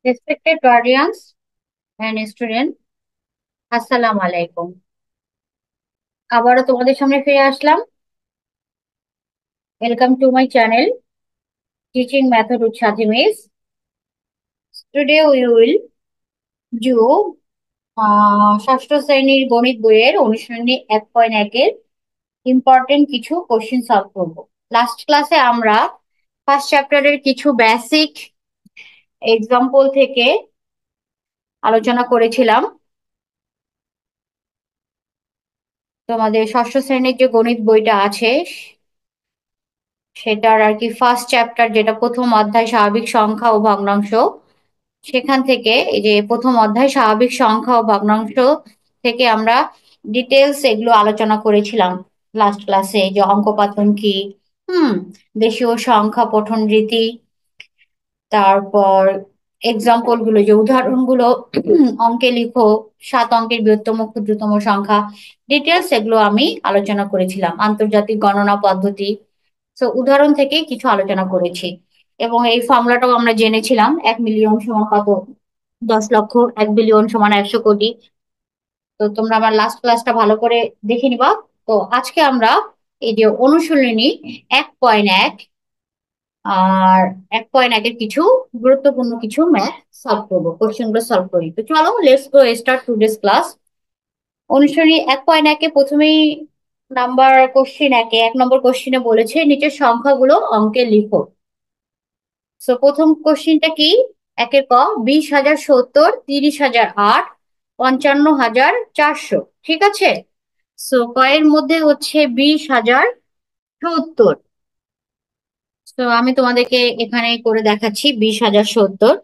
Respected guardians and student, আসসালামু আলাইকুম। আবারও তোমাদের সামনে ফিরে আসলাম। Welcome to my channel teaching method with Sathi miss. Today we will do ষষ্ঠ শ্রেণীর গণিত বইয়ের অনুশীলনী 1.1-এর ইম্পর্টেন্ট কিছু কোশ্চেন সলভ করব। লাস্ট ক্লাসে আমরা ফার্স্ট চ্যাপ্টারের কিছু বেসিক এক্সাম্পল থেকে আলোচনা করেছিলাম। তোমাদের ষষ্ঠ শ্রেণীর যে গণিত বইটা আছে সেটার আর কি ফার্স্ট চ্যাপ্টার, যেটা প্রথম অধ্যায় স্বাভাবিক সংখ্যা ও ভগ্নাংশ, সেখান থেকে এই যে প্রথম অধ্যায় স্বাভাবিক সংখ্যা ও ভগ্নাংশ থেকে আমরা ডিটেলস এগুলো আলোচনা করেছিলাম লাস্ট ক্লাসে, যে অঙ্কপাতন কি, হুম, দেশীয় সংখ্যা পঠন রীতি, তারপর এক্সাম্পল গুলো, যে উদাহরণগুলো অঙ্কে লিখো, 7 অঙ্কের বৃহত্তম ক্ষুদ্রতম সংখ্যা, ডিটেলস এগুলো আমি আলোচনা করেছিলাম। আন্তর্জাতিক গণনা পদ্ধতি, তো উদাহরণ থেকে কিছু আলোচনা করেছি। এবং এই ফর্মুলাটাও আমরা জেনেছিলাম, 1 মিলিয়ন সমান কত, 10 লক্ষ, 1 বিলিয়ন সমান 100 কোটি। তো তোমরা আমার লাস্ট ক্লাসটা ভালো করে দেখে নিবা। তো আজকে আমরা এই যে অনুশীলনী 1.1 আর 1.1-এর কিছু গুরুত্বপূর্ণ কিছু ম্যাথ সলভ করবো, কোশ্চেন গুলো সলভ করি। তো চলো, let's go start today's class. অনুশীলনী 1.1-এ প্রথমেই নাম্বার কোশ্চেন 1 নম্বর কোশ্চেনে বলেছে নিচের সংখ্যাগুলো অঙ্কে লিখো। সো প্রথম কোশ্চেনটা কি, একের ক, 20,070, 30,008, 55,400। ঠিক আছে। সো কয়ের মধ্যে হচ্ছে 20,070। তো আমি তোমাদেরকে এখানে করে দেখাচ্ছি 20,070।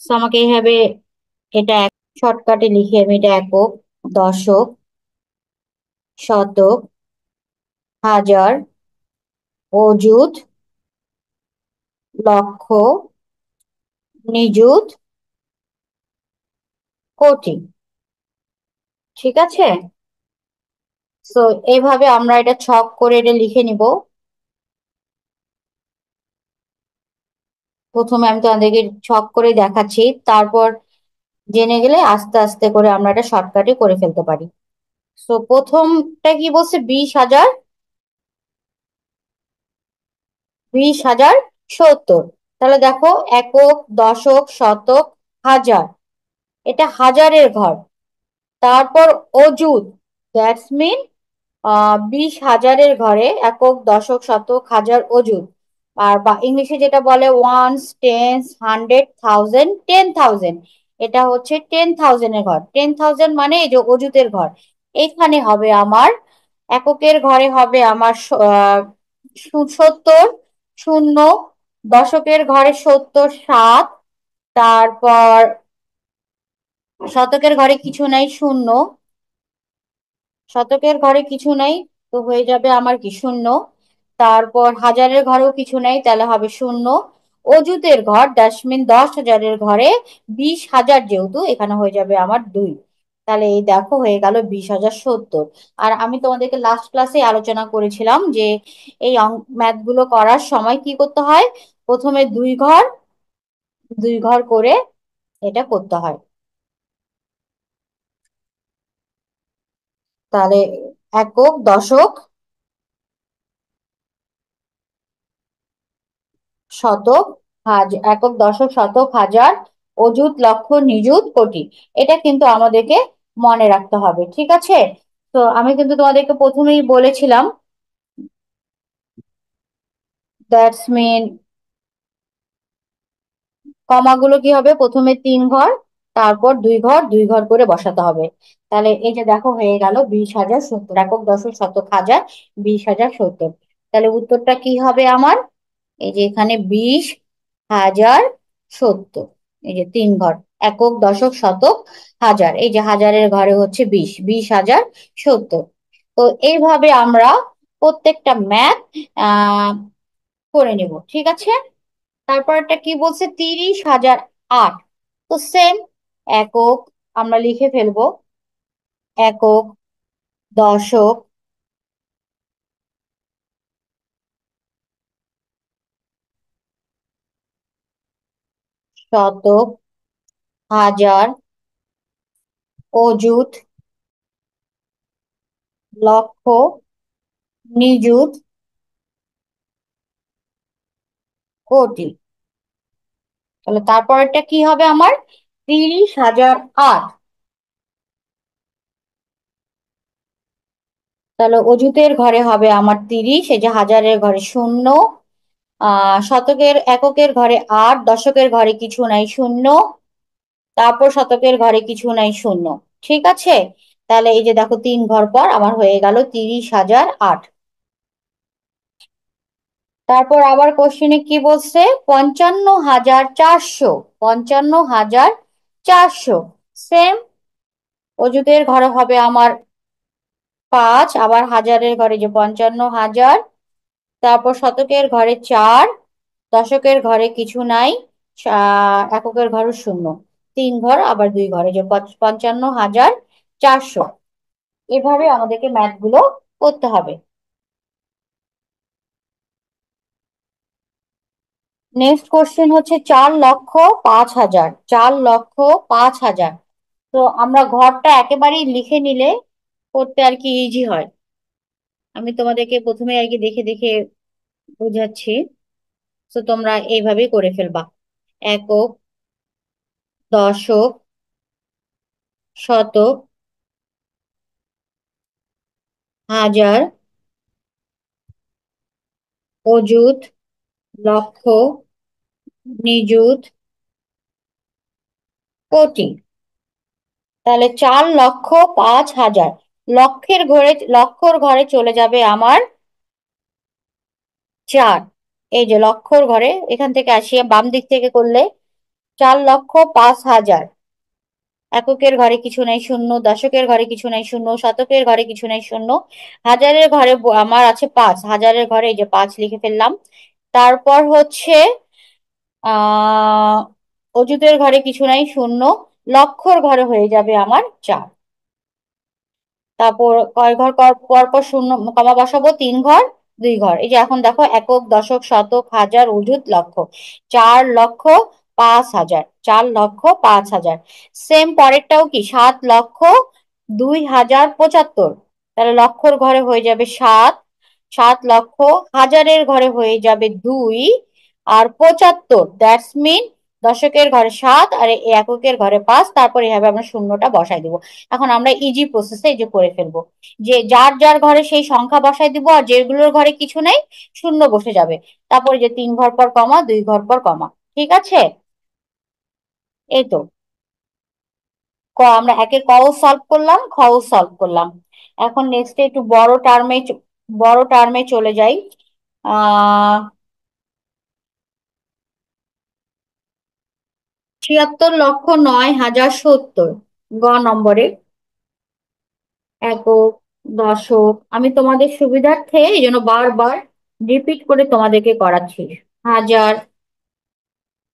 তো আমাকে এইভাবে এটা শর্টকাটে লিখে আমি এটা একক, দশক, শতক, হাজার, অযুত, লক্ষ, নিযুত, কোটি। ঠিক আছে। তো এইভাবে আমরা এটা ছক করে এটা লিখে নিব। প্রথমে আমি তোমাদেরকে ছক করে দেখাচ্ছি, তারপর জেনে গেলে আস্তে আস্তে করে আমরা এটা শর্টকাটে করে ফেলতে পারি। তো প্রথমটা কি বলছে, 20,000, 20,070। তাহলে দেখো, একক, দশক, শতক, হাজার, এটা হাজারের ঘর। তারপর অযুত, দ্যাটস মিন 20,000-এর ঘরে একক, দশক, শতক, হাজার, অযুত। আর বা ইংলিশে যেটা বলে ওয়ান্স, টেন্স, হান্ড্রেড, থাউজেন্ড, 10,000, এটা হচ্ছে 10,000-এর ঘর। 10,000 মানে এই যে অযুতের ঘর। এইখানে হবে আমার এককের ঘরে হবে আমার 70, শূন্য। দশকের ঘরে 70, 7। তারপর শতকের ঘরে কিছু নাই, শূন্য। শতকের ঘরে কিছু নাই, তো হয়ে যাবে আমার কি, শূন্য। তারপর হাজারের ঘরেও কিছু নাই, তাহলে হবে শূন্য। অযুতের ঘর, ডাস্টবিন, 10,000-এর ঘরে 20,000, যেহেতু এখানে হয়ে যাবে আমার 2। তাহলে এই দেখো হয়ে গেল 20,070। আর আমি তোমাদেরকে লাস্ট ক্লাসে আলোচনা করেছিলাম যে এই ম্যাথ গুলো করার সময় কি করতে হয়, প্রথমে দুই ঘর দুই ঘর করে এটা করতে হয়। তাহলে একক, দশক, শতক, একক, দশক, শতক, হাজার, অযুত, লক্ষ, নিযুত, কোটি। এটা কিন্তু আমাদেরকে মনে রাখতে হবে। ঠিক আছে। তো আমি কিন্তু তোমাদেরকে প্রথমেই বলেছিলাম, দ্যাটস মিন কমাগুলো কি হবে, প্রথমে 3 ঘর, তারপর 2 ঘর 2 ঘর করে বসাতে হবে। তাহলে এই যে দেখো হয়ে গেল 20,070, একক, দশক, শতক, হাজার, 20,070। তাহলে উত্তরটা কি হবে আমার, এই যে এখানে 20,070, এই যে 3 ঘর, একক, দশক, শতক, হাজার, এই যে হাজারের ঘরে হচ্ছে 20, 20,070। তো এইভাবে আমরা প্রত্যেকটা ম্যাথ আহ করে নিব। ঠিক আছে। তারপরটা কি বলছে, 30,008। তো সেম, একক আমরা লিখে ফেলবো, একক, দশক, শতক, হাজার, অযুত, লক্ষ, নিযুত, কোটি। তাহলে তারপরেরটা কি হবে আমার? 30,008। তাহলে অযুতের ঘরে হবে আমার 30, এই যে হাজারের ঘরে শূন্য, শতকের এককের ঘরে 8, দশকের ঘরে কিছু নাই শূন্য, তারপর শতকের ঘরে কিছু নাই শূন্য। ঠিক আছে, তাহলে এই যে দেখো 3 ঘর পর আমার হয়ে গেল 30,008। তারপর আবার কোশ্চেনে কি বলছে? 55,400, 55,400। সেম, অযুতের ঘরে হবে আমার 5, আবার হাজারের ঘরে যে 55,000, তারপর শতকের ঘরে 4, দশকের ঘরে কিছু নাই, এককের ঘরে শূন্য, 3 ঘর আবার 2 ঘরে যে 55,400। এভাবে আমাদেরকে ম্যাথ গুলো করতে হবে। নেক্সট কোশ্চেন হচ্ছে 4,05,000, 4,05,000। তো আমরা ঘরটা একেবারেই লিখে নিলে করতে আর কি ইজি হয়। আমি তোমাদেরকে প্রথমে আর কি দেখে দেখে বোঝাচ্ছি, তো তোমরা এইভাবেই করে ফেলবা। একক, দশক, শতক, হাজার, অযুত, লক্ষ, নিযুত, কোটি। তাহলে 4,05,000, লক্ষর ঘরে চলে যাবে আমার 4। এই যে লক্ষর ঘরে এখান থেকে আসিয়ে বাম দিক থেকে করলে 4,05,000, এককের ঘরে কিছু নাই শূন্য, দশকের ঘরে কিছু নাই শূন্য, শতকের ঘরে কিছু নাই শূন্য, হাজারের ঘরে আমার আছে 5, হাজারের ঘরে এই যে 5 লিখে ফেললাম। তারপর হচ্ছে আহ অযুতের ঘরে কিছু নাই শূন্য, লক্ষর ঘরে হয়ে যাবে আমার 4। তারপর কয় ঘর পর পর শূন্য কমা বসাবো? 3 ঘর, 2 ঘর। এই যে এখন দেখো একক, দশক, শতক, হাজার, অযুত, লক্ষ, 4,05,000, 4,05,000। সেম পরেরটাও কি? 7,02,075। তাহলে লক্ষর ঘরে হয়ে যাবে 7, 7 লক্ষ, হাজারের ঘরে হয়ে যাবে 2 আর 75, দ্যাটস মিন দশকের ঘরে 7 আর এই এককের ঘরে 5। তারপর এভাবে আমরা শূন্যটা বসাই দিব। এখন আমরা ইজি প্রসেসে এই যে করে ফেলবো, যে যার যার ঘরে সেই সংখ্যা বসাই দিব, আর যেগুলোর ঘরে কিছু নেই শূন্য বসে যাবে। তারপরে যে 3 ঘর পর কমা, 2 ঘর পর কমা। ঠিক আছে, এই তো আমরা একে ক সলভ করলাম, খ সলভ করলাম। এখন নেক্সট একটু বড় টার্মে চলে যাই। 76,09,070, গ নম্বরে। একক, দশক, আমি তোমাদের সুবিধার্থে এই জন্য বারবার রিপিট করে তোমাদেরকে করাচ্ছি। হাজার,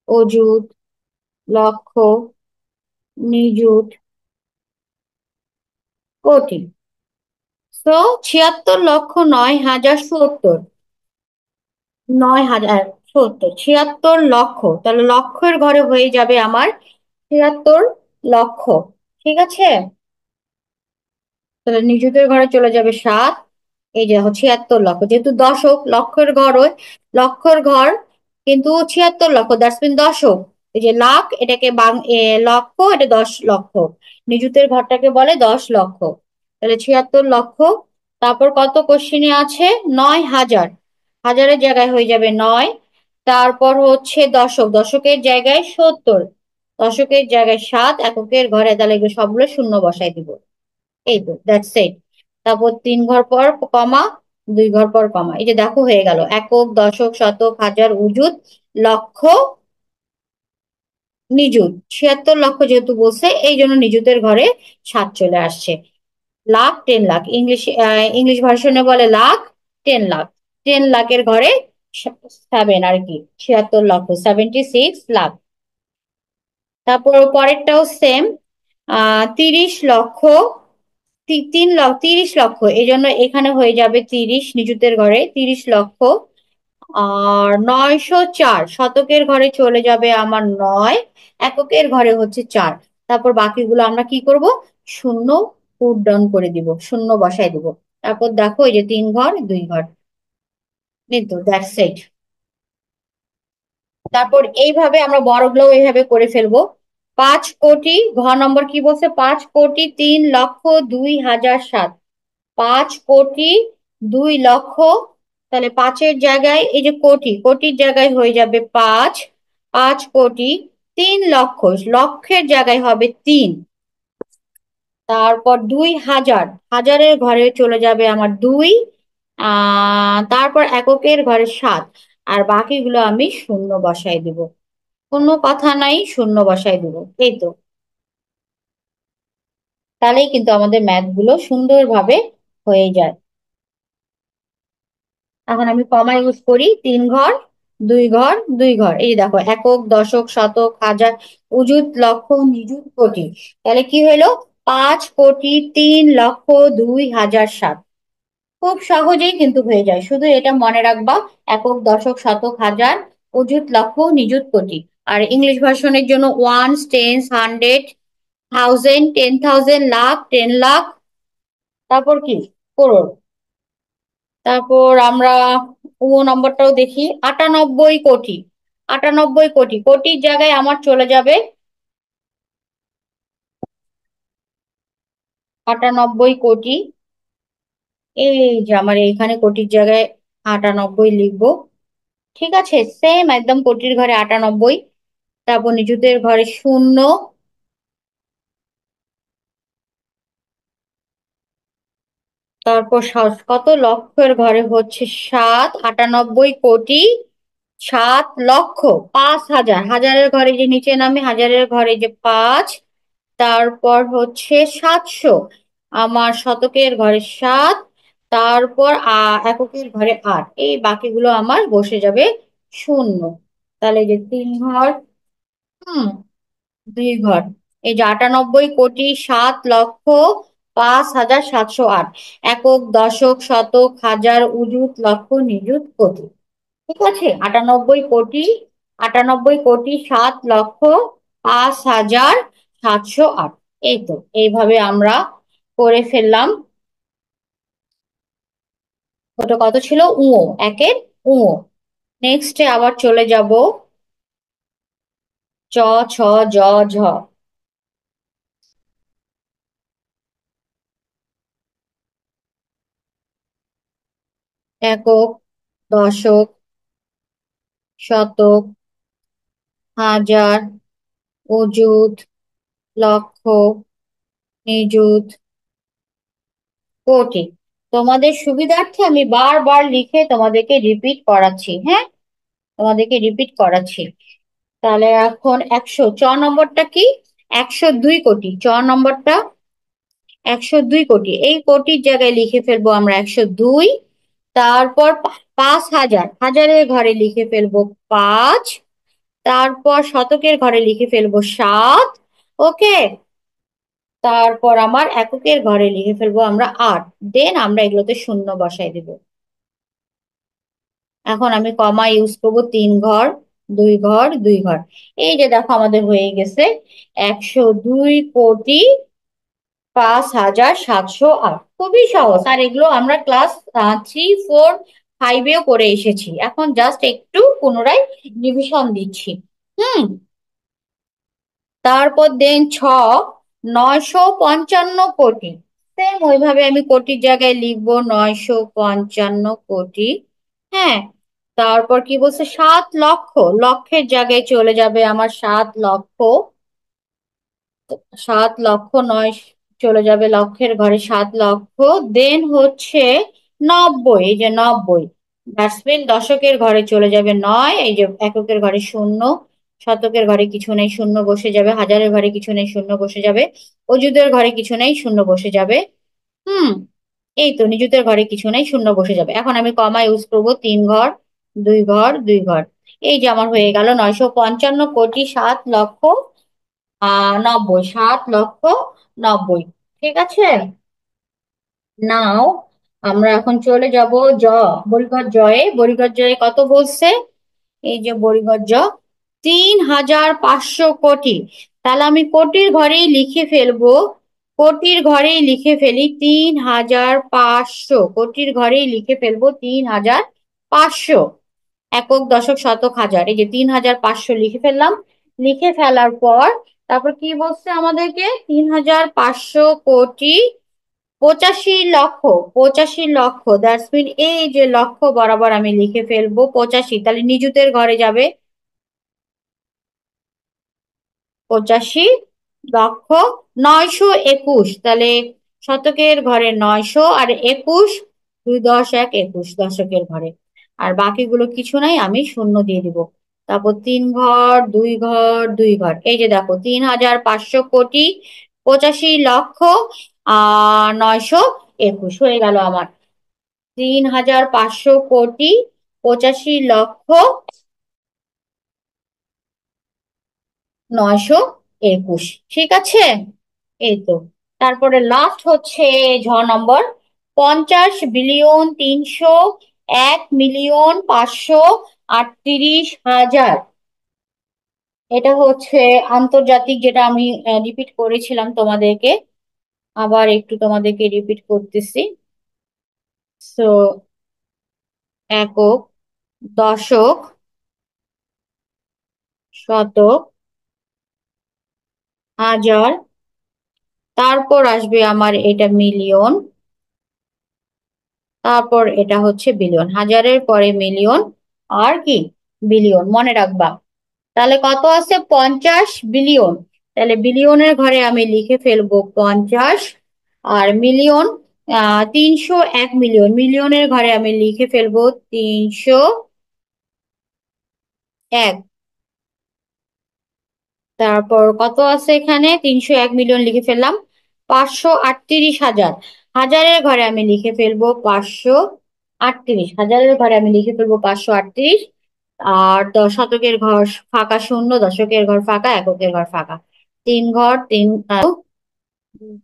অযুত, লক্ষ, নিযুত, কোটি। তো 76,09,070, 9,070, 76 লক্ষ। তাহলে লক্ষের ঘরে হয়ে যাবে আমার 76 লক্ষ। ঠিক আছে, তাহলে নিযুতের ঘরে চলে যাবে 7। এই যে দেখো 76 লক্ষ, যেহেতু দশক, লক্ষের ঘর কিন্তু 76 লক্ষ, দ্যাটস মিন দশক। এই যে লাখ, এটাকে লক্ষ, এটা 10 লক্ষ, নিযুতের ঘরটাকে বলে 10 লক্ষ। তাহলে 76 লক্ষ। তারপর কত কোশ্চিনে আছে? 9,000, হাজারের জায়গায় হয়ে যাবে 9। তারপর হচ্ছে দশক, দশকের জায়গায় 70, দশকের জায়গায় 7, এককের ঘরে তাহলে এগুলো সবগুলো শূন্য বসাই দিব। এই তো, দ্যাটস ইট। তারপর 3 ঘর পর কমা, 2 ঘর পর কমা। এই যে দেখো হয়ে গেল একক, দশক, শতক, হাজার, অযুত, লক্ষ, নিযুত। 76 লক্ষ যেহেতু বলছে এই জন্য নিযুতের ঘরে 7 চলে আসছে। লাখ, 10 লাখ, ইংলিশ ভার্সনে বলে লাখ, 10 লাখ, 10 লাখের ঘরে 7 আর কি, 76 লক্ষ, 76 লাখ। তারপর পরেরটাও সেম, 30 লক্ষ, 3 লক্ষ, 30 লক্ষ, এই জন্য এখানে হয়ে যাবে 30, নিযুতের ঘরে 30 লক্ষ। আর 904 শতকের ঘরে চলে যাবে আমার 9, এককের ঘরে হচ্ছে 4। তারপর বাকিগুলো আমরা কি করব, শূন্য পুট ডাউন করে দিব, শূন্য বসাই দিব। তারপর দেখো এই যে 3 ঘর 2 ঘর, এই তো দ্যাটস ইট। তারপর এইভাবে আমরা বড়গুলো এইভাবে করে ফেলবো। 5 কোটি, ঘ নম্বর কি বলছে, 5,03,02,007। 5,02,00,000, তাহলে পাঁচের জায়গায় এই যে কোটি, কোটির জায়গায় হয়ে যাবে 5। 5,03,00,000, লক্ষের জায়গায় হবে 3। তারপর 2,000, হাজারের ঘরে চলে যাবে আমার 2। তারপর এককের ঘরে 7। আর বাকিগুলো আমি শূন্য বসাই দিব, কোনো কথা নাই, শূন্য বসাই দিব। এই তো, তাহলেই কিন্তু আমাদের ম্যাথ গুলো সুন্দরভাবে হয়ে যায়। এখন আমি কমা ইউজ করি, 3 ঘর 2 ঘর 2 ঘর, এই যে দেখো, একক, দশক, শতক, হাজার, অযুত, লক্ষ, নিযুত, কোটি। তাহলে কি হলো, 5,03,02,007। খুব সহজেই কিন্তু হয়ে যায়, শুধু এটা মনে রাখবা, একক, দশক, শতক, হাজার, অযুত, লক্ষ, নিযুত, কোটি। আর ইংলিশ ভার্সনের জন্য ones, tens, hundred, thousand, 10,000, lakh, 10 lakh, তারপর কি, করোড়। তারপর আমরা নম্বরটাও দেখি, 98 কোটি। 98 কোটি, কোটির জায়গায় আমার চলে যাবে 98 কোটি। এই যে আমার এইখানে কোটির জায়গায় 98 লিখবো। ঠিক আছে, সেম একদম কোটির ঘরে 98। তারপর নিযুতের ঘরে শূন্য। তারপর কত, লক্ষের ঘরে হচ্ছে 7। 98 কোটি 7 লক্ষ। 5,000, হাজারের ঘরে যে নিচে নামে, হাজারের ঘরে যে 5। তারপর হচ্ছে 700, আমার শতকের ঘরে 7। তারপর এককের ঘরে 8। এই বাকিগুলো আমার বসে যাবে শূন্য। তাহলে এই যে 3 ঘর, হুম, 2 ঘর, এই যে 98,000,07,05,708। একক, দশক, শতক, হাজার, অযুত, লক্ষ, নিযুত, কোটি। ঠিক আছে, 98 কোটি, 98,000,05,708। এই তো, এইভাবে আমরা করে ফেললাম। ওটা কত ছিল, একের উ। নেক্সটে আবার চলে যাব, চ, ছ, জ, ঝ। একক, দশক, শতক, হাজার, অযুত, লক্ষ, নিযুত, কোটি। তোমাদের সুবিধার্থে আমি বারবার লিখে তোমাদেরকে রিপিট করাচ্ছি, হ্যাঁ, তোমাদেরকে রিপিট করাচ্ছি। তাহলে এখন 100 নম্বরটা কি, 102 কোটি। নম্বরটা 102 কোটি, এই কোটির জায়গায় লিখে ফেলবো আমরা 102। তারপর 5,000, হাজারের ঘরে লিখে ফেলবো 5। তারপর শতকের ঘরে লিখে ফেলবো 7। ওকে, তারপর আমার এককের ঘরে লিখে ফেলবো আমরা 8। দেন আমরা এগুলোতে শূন্য বসাই দেব। এখন আমি কমা ইউজ করবো, 3 ঘর 2 ঘর 2 ঘর। এই যে দেখো আমাদের হয়ে গেছে 102,05,708। খুবই সহজ, আর এগুলো আমরা ক্লাস 3, 4, 5-এও করে এসেছি, এখন জাস্ট একটু পুনরায় রিভিশন দিচ্ছি। হুম, তারপর দেন 955 কোটি। সেম ওইভাবে আমি কোটির জায়গায় লিখবো 955 কোটি। হ্যাঁ, তারপর কি বলছে, 7 লক্ষ, লক্ষের জায়গায় চলে যাবে আমার 7 লক্ষ। 7 লক্ষ নয়, চলে যাবে লক্ষের ঘরে 7 লক্ষ। দেন হচ্ছে 90, এই যে 90, ডাস্টবিন, দশকের ঘরে চলে যাবে 9। এই যে এককের ঘরে শূন্য, শতকের ঘরে কিছু নেই, শূন্য বসে যাবে। হাজারের ঘরে কিছু নেই, শূন্য বসে যাবে। অযুতের ঘরে কিছু নেই, শূন্য বসে যাবে। হুম, এই তো, নিযুতের ঘরে কিছু নেই, শূন্য বসে যাবে। এখন আমি কমা ইউজ করবো, 3 ঘর 2 ঘর 2 ঘর। এই যে আমার হয়ে গেল 955,07,90,000, 7,90,000। ঠিক আছে, নাও আমরা এখন চলে যাব জ, বর্গীয় জয়ে। বর্গীয় জয়ে কত বলছে? এই যে বর্গীয় জ, ৩,৫০০ কোটি। তাহলে আমি কোটির ঘরেই লিখে ফেলবো, কোটির ঘরেই লিখে ফেলি ৩,৫০০, কোটির ঘরেই লিখে ফেলবো ৩,৫০০। একক, দশক, শতক, হাজার, এই যে ৩,৫০০ লিখে ফেললাম। লিখে ফেলার পর তারপর কি বলছে আমাদেরকে? ৩,৫০০ কোটি ৮৫ লক্ষ, ৮৫ লক্ষ, দ্যাটস মিন এই যে লক্ষ বরাবর আমি লিখে ফেলবো 85, তাহলে নিযুতের ঘরে যাবে ৮৫ লক্ষ ৯২১, তাহলে শতকের ঘরে ৯০০ আর ২১, ২ 10 ১ ২১ দশকের ঘরে। আর বাকিগুলো কিছু নাই, আমি শূন্য দিয়ে দিব। তারপর ৩ ঘর, ২ ঘর, ২ ঘর, এই যে দেখো ৩,৫০০ কোটি ৮৫ লক্ষ ৯২১ হয়ে গেল আমার। ৩,৫০০ কোটি ৮৫ লক্ষ ৯২১, ঠিক আছে। এই তো। তারপরে লাস্ট হচ্ছে ঝ নম্বর, ৫০,৩০১,৫৩৮,০০০। এটা হচ্ছে আন্তর্জাতিক, যেটা আমি রিপিট করেছিলাম তোমাদেরকে, আবার একটু তোমাদেরকে রিপিট করতেছি। সো একক, দশক, শতক, হাজার, তারপর আসবে আমার এটা মিলিয়ন, তারপর এটা হচ্ছে বিলিয়ন। হাজারের পরে মিলিয়ন, আর কি বিলিয়ন, মনে রাখবা। তাহলে কত আছে? 50 বিলিয়ন। তাহলে বিলিয়নের ঘরে আমি লিখে ফেলবো 50। আর মিলিয়ন, ৩০১ মিলিয়ন, মিলিয়নের ঘরে আমি লিখে ফেলবো ৩০১। তারপর কত আছে এখানে? ৩০১ মিলিয়ন লিখে ফেললাম। ৫৩৮,০০০, হাজারের ঘরে আমি লিখে ফেলবো ৫৩৮, হাজারের ঘরে আমি লিখে ফেলবো ৫৩৮। আর শতকের ঘর ফাঁকা শূন্য, দশকের ঘর ফাঁকা, এককের ঘর ফাঁকা। ৩ ঘর, ৩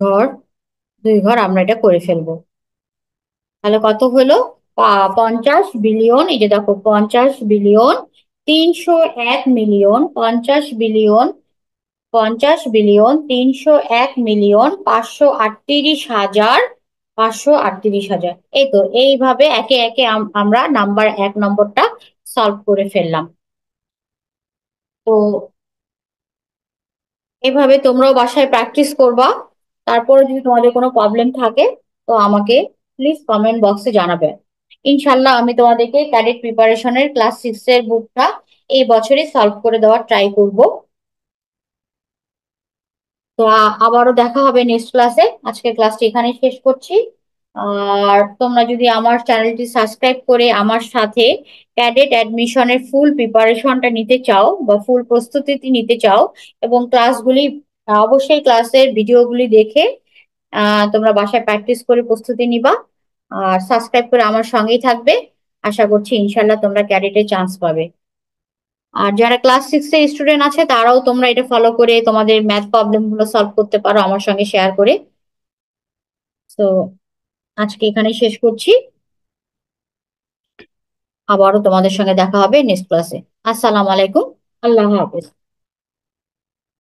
ঘর, ২ ঘর, আমরা এটা করে ফেলবো। তাহলে কত হলো? ৫০ বিলিয়ন, এই যে দেখো ৫০ billion, ৩০১ million, ৫০ billion, ৫০ billion, ৩০১ million, ৫৩৮,০০০, ৫৩৮,০০০। এই তো, এইভাবে একে একে আমরা নাম্বার ১ নম্বরটা সলভ করে ফেললাম। তো এভাবে তোমরাও বাসায় প্র্যাকটিস করবা। তারপরে যদি তোমাদের কোনো প্রবলেম থাকে তো আমাকে প্লিজ কমেন্ট বক্সে জানাবে। ইনশাল্লাহ আমি তোমাদেরকে ক্যাডেট প্রিপারেশনের ক্লাস 6 এর বুকটা এই বছরই সলভ করে দেওয়ার ট্রাই করব। তো আবারও দেখা হবে নেক্সট ক্লাসে। আজকের ক্লাসটি এখানেই শেষ করছি। আর তোমরা যদি আমার চ্যানেলটি সাবস্ক্রাইব করে আমার সাথে ক্যাডেট অ্যাডমিশনের ফুল প্রিপারেশনটা নিতে চাও বা ফুল প্রস্তুতি নিতে চাও, এবং ক্লাসগুলি অবশ্যই ক্লাসের ভিডিওগুলি দেখে তোমরা বাসায় প্র্যাকটিস করে প্রস্তুতি নিবা। আর সাবস্ক্রাইব করে আমার সঙ্গেই থাকবে। আশা করছি ইনশাল্লাহ তোমরা ক্যাডেটে চান্স পাবে। আর যারা ক্লাস 6 এর স্টুডেন্ট আছে তারাও তোমরা এটা ফলো করে তোমাদের ম্যাথ প্রবলেম গুলো সলভ করতে পারো আমার সঙ্গে শেয়ার করে। তো আজকে এখানে শেষ করছি। আবারও তোমাদের সঙ্গে দেখা হবে নেক্সট ক্লাসে। আসসালামু আলাইকুম। আল্লাহ হাফেজ।